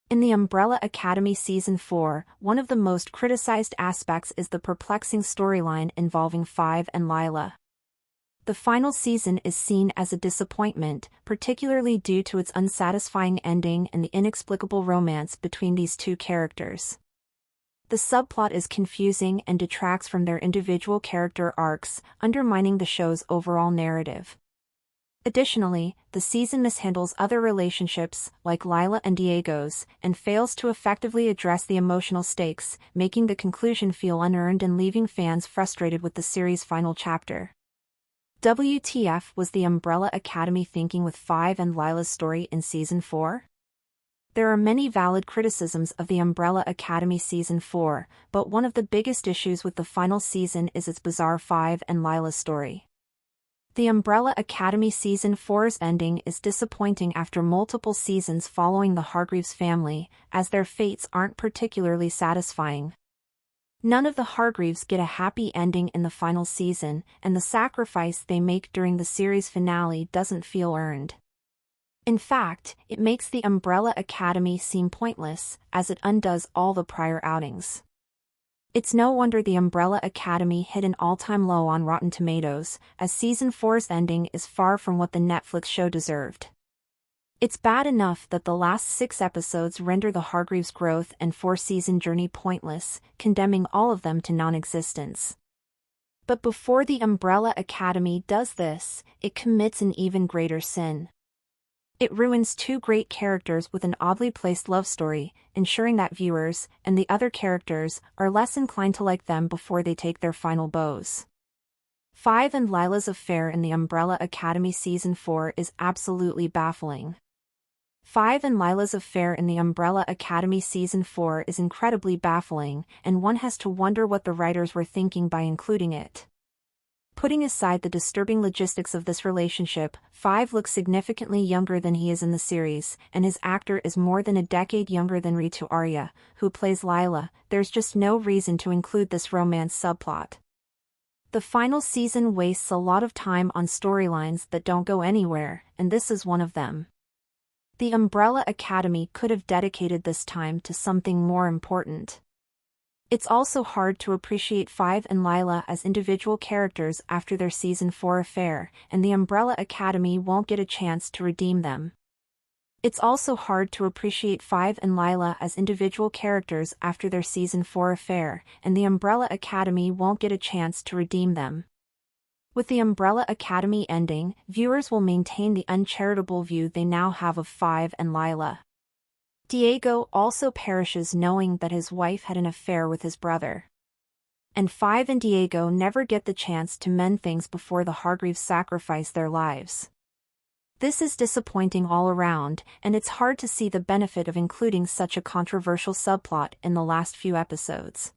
In the Umbrella Academy Season 4, one of the most criticized aspects is the perplexing storyline involving Five and Lila. The final season is seen as a disappointment, particularly due to its unsatisfying ending and the inexplicable romance between these two characters. The subplot is confusing and detracts from their individual character arcs, undermining the show's overall narrative. Additionally, the season mishandles other relationships, like Lila and Diego's, and fails to effectively address the emotional stakes, making the conclusion feel unearned and leaving fans frustrated with the series' final chapter. WTF was the Umbrella Academy thinking with Five and Lila's story in Season 4? There are many valid criticisms of the Umbrella Academy Season 4, but one of the biggest issues with the final season is its bizarre Five and Lila's story. The Umbrella Academy Season 4's ending is disappointing after multiple seasons following the Hargreaves family, as their fates aren't particularly satisfying. None of the Hargreaves get a happy ending in the final season, and the sacrifice they make during the series finale doesn't feel earned. In fact, it makes the Umbrella Academy seem pointless, as it undoes all the prior outings. It's no wonder the Umbrella Academy hit an all-time low on Rotten Tomatoes, as Season 4's ending is far from what the Netflix show deserved. It's bad enough that the last 6 episodes render the Hargreaves' growth and 4-season journey pointless, condemning all of them to non-existence. But before the Umbrella Academy does this, it commits an even greater sin. It ruins 2 great characters with an oddly placed love story, ensuring that viewers, and the other characters, are less inclined to like them before they take their final bows. Five and Lila's affair in the Umbrella Academy Season 4 is absolutely baffling. Five and Lila's affair in the Umbrella Academy Season 4 is incredibly baffling, and one has to wonder what the writers were thinking by including it. Putting aside the disturbing logistics of this relationship, Five looks significantly younger than he is in the series, and his actor is more than a decade younger than Ritu Arya, who plays Lila. There's just no reason to include this romance subplot. The final season wastes a lot of time on storylines that don't go anywhere, and this is one of them. The Umbrella Academy could have dedicated this time to something more important. It's also hard to appreciate Five and Lila as individual characters after their Season 4 affair, and the Umbrella Academy won't get a chance to redeem them. It's also hard to appreciate Five and Lila as individual characters after their Season 4 affair, and the Umbrella Academy won't get a chance to redeem them. With the Umbrella Academy ending, viewers will maintain the uncharitable view they now have of Five and Lila. Diego also perishes knowing that his wife had an affair with his brother. And Five and Diego never get the chance to mend things before the Hargreaves sacrifice their lives. This is disappointing all around, and it's hard to see the benefit of including such a controversial subplot in the last few episodes.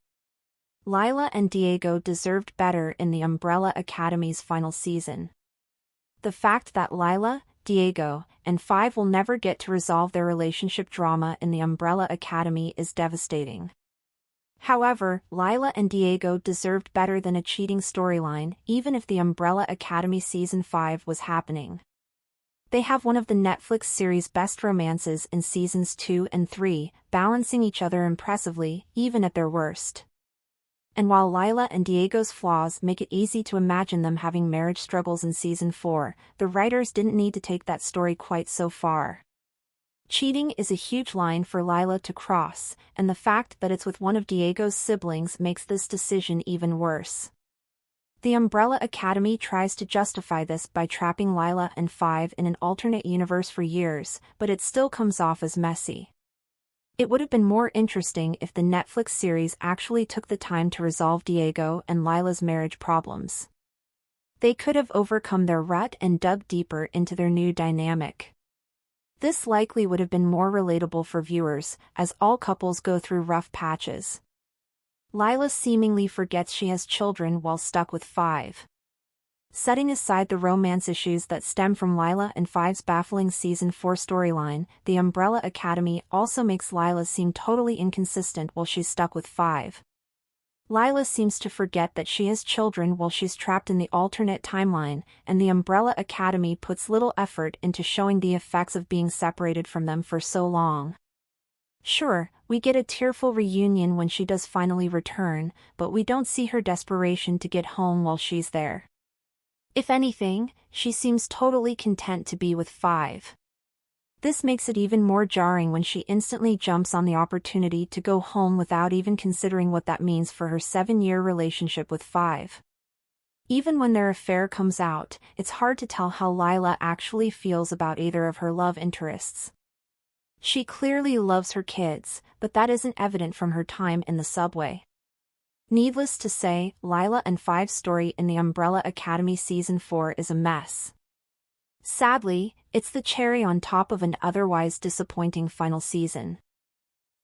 Lila and Diego deserved better in the Umbrella Academy's final season. The fact that Lila, Diego, and Five will never get to resolve their relationship drama in the Umbrella Academy is devastating. However, Lila and Diego deserved better than a cheating storyline, even if the Umbrella Academy Season 5 was happening. They have one of the Netflix series' best romances in Seasons 2 and 3, balancing each other impressively, even at their worst. And while Lila and Diego's flaws make it easy to imagine them having marriage struggles in Season 4, the writers didn't need to take that story quite so far. Cheating is a huge line for Lila to cross, and the fact that it's with one of Diego's siblings makes this decision even worse. The Umbrella Academy tries to justify this by trapping Lila and Five in an alternate universe for years, but it still comes off as messy. It would have been more interesting if the Netflix series actually took the time to resolve Diego and Lila's marriage problems. They could have overcome their rut and dug deeper into their new dynamic. This likely would have been more relatable for viewers, as all couples go through rough patches. Lila seemingly forgets she has children while stuck with Five. Setting aside the romance issues that stem from Lila and Five's baffling Season 4 storyline, the Umbrella Academy also makes Lila seem totally inconsistent while she's stuck with Five. Lila seems to forget that she has children while she's trapped in the alternate timeline, and the Umbrella Academy puts little effort into showing the effects of being separated from them for so long. Sure, we get a tearful reunion when she does finally return, but we don't see her desperation to get home while she's there. If anything, she seems totally content to be with Five. This makes it even more jarring when she instantly jumps on the opportunity to go home without even considering what that means for her 7-year relationship with Five. Even when their affair comes out, it's hard to tell how Lila actually feels about either of her love interests. She clearly loves her kids, but that isn't evident from her time in the subway. Needless to say, Lila and Five's story in the Umbrella Academy Season 4 is a mess. Sadly, it's the cherry on top of an otherwise disappointing final season.